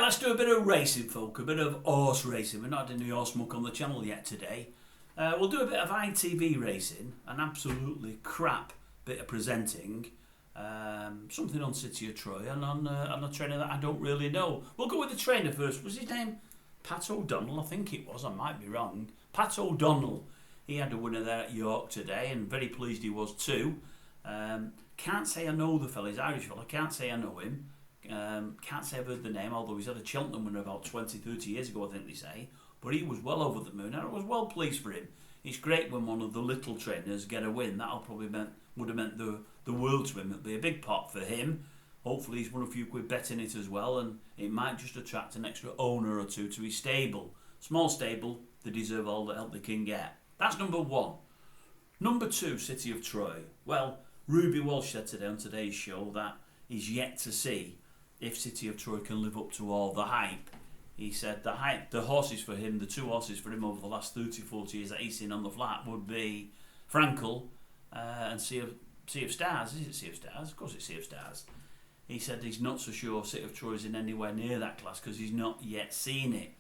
let's do a bit of racing, folk, a bit of horse racing. We're not doing the horse muck on the channel yet today. We'll do a bit of ITV racing, an absolutely crap bit of presenting, something on City of Troy, and on a trainer that I don't really know. We'll go with the trainer first. Was his name Pat O'Donnell? I think it was, I might be wrong. Pat O'Donnell. He had a winner there at York today, and very pleased he was too. Can't say I know the fella, he's Irish fella, can't say I know him. Can't say I've heard the name, although he's had a Cheltenham winner about 20, 30 years ago, I think they say. But he was well over the moon, and I was well pleased for him. It's great when one of the little trainers get a win. That'll probably would have meant the world to him. It'll be a big pot for him. Hopefully he's won a few quid betting it as well, and it might just attract an extra owner or two to his stable. Small stable, they deserve all the help they can get. That's number one. Number two, City of Troy. Well, Ruby Walsh said today on today's show that he's yet to see if City of Troy can live up to all the hype. He said the hype, the horses for him, the two horses for him over the last 30, 40 years that he's seen on the flat would be Frankel and Sea of Stars. Is it Sea of Stars? Of course it's Sea of Stars. He said he's not so sure City of Troy is in anywhere near that class because he's not yet seen it.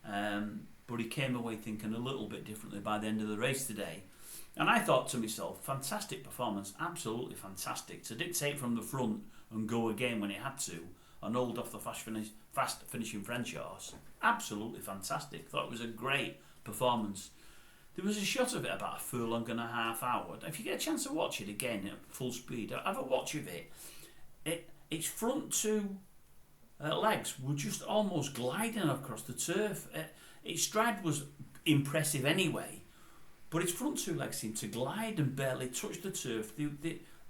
But he came away thinking a little bit differently by the end of the race today. And I thought to myself, fantastic performance, absolutely fantastic. To dictate from the front and go again when he had to, and hold off the fast finishing French horse, absolutely fantastic. Thought it was a great performance. There was a shot of it about a furlong and a half out. If you get a chance to watch it again at full speed, have a watch of it. Its front two legs were just almost gliding across the turf. Its stride was impressive anyway, but its front two legs seemed to glide and barely touch the turf.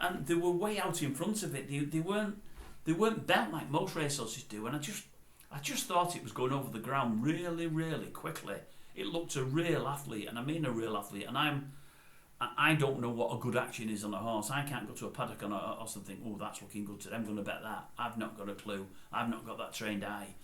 And they were way out in front of it. They weren't bent like most racehorses do, and I just thought it was going over the ground really, really quickly. It looked a real athlete, and I mean a real athlete. And I don't know what a good action is on a horse. I can't go to a paddock on a horse and think, oh, that's looking good today, I'm going to bet that. I've not got a clue. I've not got that trained eye.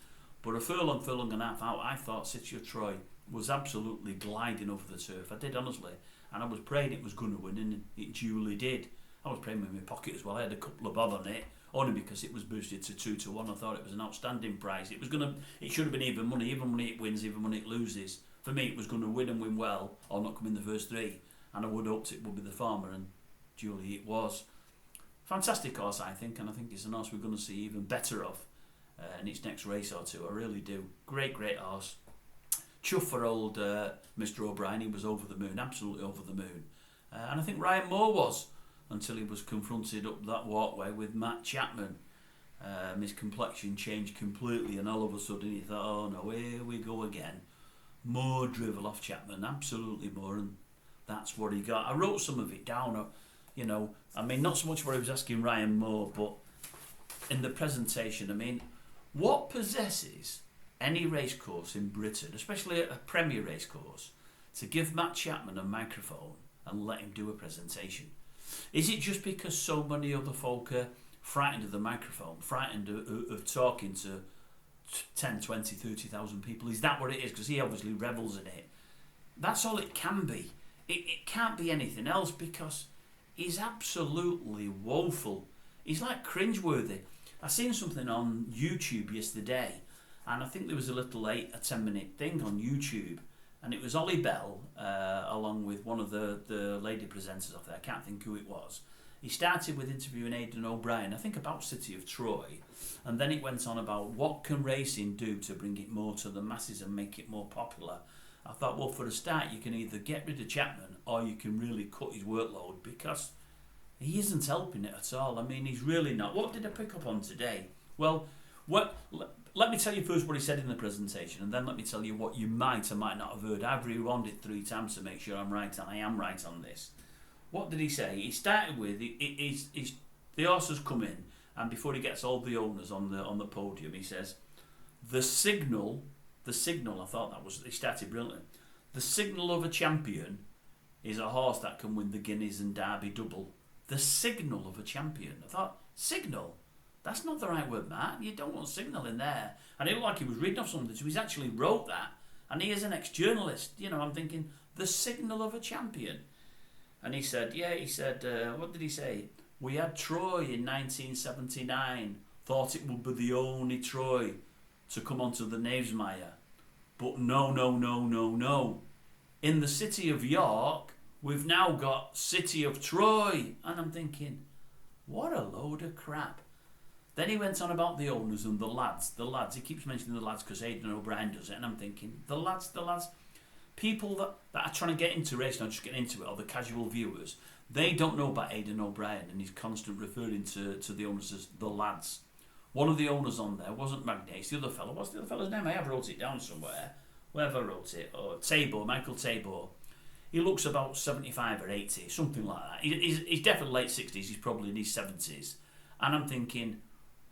But a furlong and a half out, I thought City of Troy was absolutely gliding over the turf. I did, honestly. And I was praying it was going to win, and it duly did. I was praying with my pocket as well. I had a couple of bob on it, only because it was boosted to 2 to 1. I thought it was an outstanding price. It should have been even money it wins, even money it loses. For me, it was going to win and win well, or not come in the first three. And I would have hoped it would be the farmer, and duly it was. Fantastic horse, I think, and I think it's an horse we're going to see even better of in its next race or two. I really do. Great horse. Chuff for old Mr. O'Brien. He was over the moon, absolutely over the moon. And I think Ryan Moore was, until he was confronted up that walkway with Matt Chapman. His complexion changed completely, and all of a sudden he thought, oh no, here we go again. More drivel off Chapman, absolutely more, and that's what he got. I wrote some of it down, not so much what I was asking Ryan Moore, but in the presentation, what possesses any racecourse in Britain, especially a Premier racecourse, to give Matt Chapman a microphone and let him do a presentation? Is it just because so many other folk are frightened of the microphone, frightened of talking to 10, 20, 30,000 people? Is that what it is? Because he obviously revels in it. That's all it can be. It can't be anything else, because he's absolutely woeful. He's like cringeworthy. I seen something on YouTube yesterday, and I think there was a little 10-minute thing on YouTube, and it was Ollie Bell along with one of the lady presenters off there. I can't think who it was. He started with interviewing Aidan O'Brien, I think about City of Troy, and then it went on about what can racing do to bring it more to the masses and make it more popular. I thought, well, for a start, you can either get rid of Chapman or you can really cut his workload, because he isn't helping it at all. He's really not. What did I pick up on today? Well, let me tell you first what he said in the presentation, and then let me tell you what you might or might not have heard. I've rewound it 3 times to make sure I'm right, and I am right on this. What did he say? He started with, the horse has come in, and before he gets all the owners on the podium, he says, the signal, I thought he started brilliantly. The signal of a champion is a horse that can win the Guineas and Derby double. The signal of a champion. I thought, signal? That's not the right word, Matt. You don't want signal in there. And it looked like he was reading off something, so he's actually wrote that. And he is an ex-journalist. I'm thinking, the signal of a champion. And he said, what did he say? We had Troy in 1979. Thought it would be the only Troy to come onto the Knavesmire. But no. In the city of York, we've now got City of Troy. And I'm thinking, what a load of crap. Then he went on about the owners and the lads. He keeps mentioning the lads because Aidan O'Brien does it. And I'm thinking, the lads. People that are trying to get into racing, not just getting into it, or the casual viewers, they don't know about Aidan O'Brien, and he's constant referring to the owners as the lads. One of the owners on there wasn't Magnace, the other fellow. What's the other fellow's name? I have wrote it down somewhere. Whoever wrote it. Or Tabor, Michael Tabor. He looks about 75 or 80, something like that. He's definitely late 60s, he's probably in his 70s. And I'm thinking,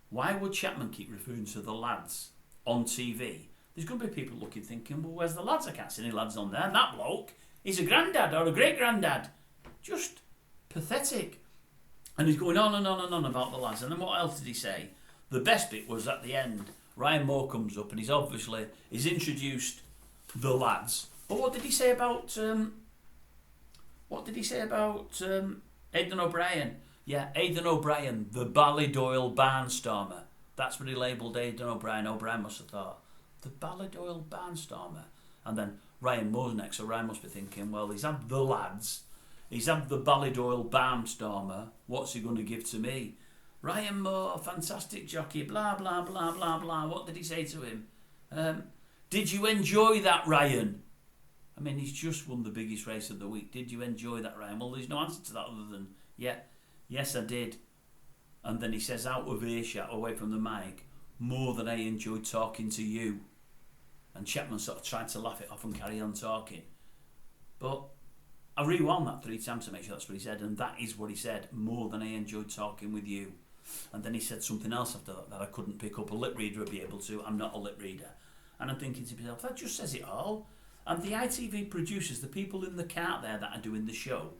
why would Chapman keep referring to the lads on TV? There's going to be people looking, thinking, well, where's the lads? I can't see any lads on there. And that bloke, he's a granddad or a great-granddad. Just pathetic. And he's going on and on and on about the lads. And then what else did he say? The best bit was at the end. Ryan Moore comes up and he's introduced the lads. But what did he say about Aidan O'Brien? Yeah, Aidan O'Brien, the Ballydoyle Barnstormer. That's what he labelled Aidan O'Brien. O'Brien must have thought, the Ballydoyle Barnstormer. And then Ryan Moore's next, so Ryan must be thinking, well, he's had the lads, he's had the Ballydoyle Barnstormer, what's he going to give to me? Ryan Moore, fantastic jockey, blah, blah, blah, blah, blah. What did he say to him? Did you enjoy that, Ryan? I mean, he's just won the biggest race of the week. Did you enjoy that, Ryan? Well, there's no answer to that other than, yeah, yes, I did. And then he says, out of earshot, away from the mic, more than I enjoyed talking to you. And Chapman sort of tried to laugh it off and carry on talking. But I rewound that 3 times to make sure that's what he said, and that is what he said, more than I enjoyed talking with you. And then he said something else after that I couldn't pick up. A lip reader would be able to. I'm not a lip reader. And I'm thinking to myself, that just says it all. And the ITV producers, the people in the cart there that are doing the show,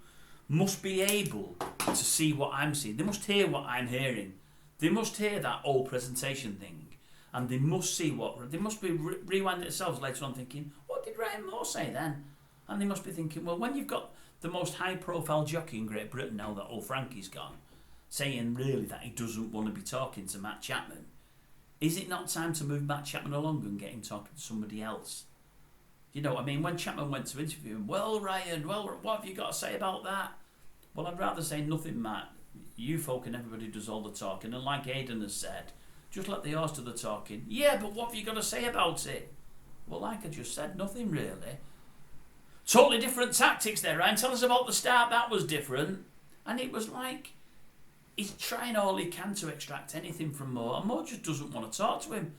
must be able to see what I'm seeing. They must hear what I'm hearing. They must hear that old presentation thing. And they must see they must be rewinding themselves later on thinking, what did Ryan Moore say then? And they must be thinking, well, when you've got the most high-profile jockey in Great Britain now that old Frankie's gone, saying really that he doesn't want to be talking to Matt Chapman, is it not time to move Matt Chapman along and get him talking to somebody else? You know, I mean, when Chapman went to interview him, well, Ryan, what have you got to say about that? Well, I'd rather say nothing, Matt. You folk and everybody does all the talking, and like Aidan has said, just let the horse do the talking. Yeah, but what have you got to say about it? Well, like I just said, nothing really. Totally different tactics there, Ryan. Tell us about the start. That was different. And it was like he's trying all he can to extract anything from Moore, and Moore just doesn't want to talk to him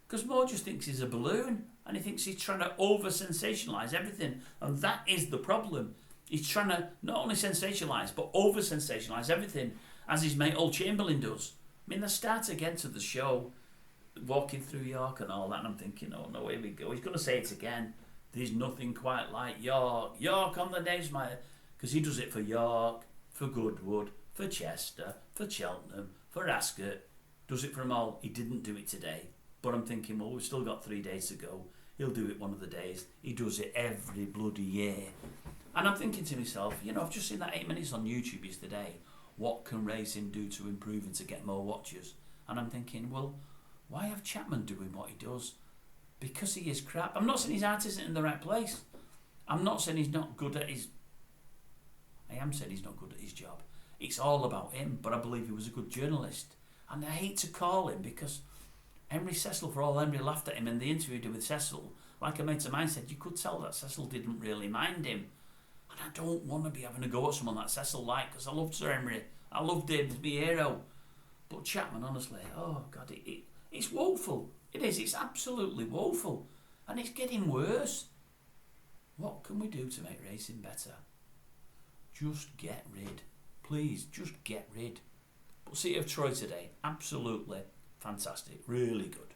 because Moore just thinks he's a balloon, and he thinks he's trying to over-sensationalise everything, and that is the problem. He's trying to not only sensationalise but over-sensationalise everything, as his mate Old Chamberlain does. I mean, they start again to the show, walking through York and all that, and I'm thinking, oh no, here we go. He's going to say it again. There's nothing quite like York. York on the Knavesmire, because he does it for York, for Goodwood, for Chester, for Cheltenham, for Ascot. Does it for them all. He didn't do it today. But I'm thinking, well, we've still got 3 days to go. He'll do it one of the days. He does it every bloody year. And I'm thinking to myself, you know, I've just seen that 8 minutes on YouTube yesterday. What can racing do to improve and to get more watchers? And I'm thinking, well, why have Chapman doing what he does? Because he is crap. I'm not saying his art isn't in the right place. I'm not saying he's not good at his... I am saying he's not good at his job. It's all about him, but I believe he was a good journalist. And I hate to call him because Henry Cecil, for all Henry laughed at him in the interview he did with Cecil, like a mate of mine said, you could tell that Cecil didn't really mind him. And I don't want to be having a go at someone that Cecil liked, because I loved Sir Henry. I loved him, he's my hero. But Chapman, honestly, oh God, it's woeful. It is, it's absolutely woeful. And it's getting worse. What can we do to make racing better? Just get rid. Please, just get rid. But City of Troy today, absolutely fantastic. Really good.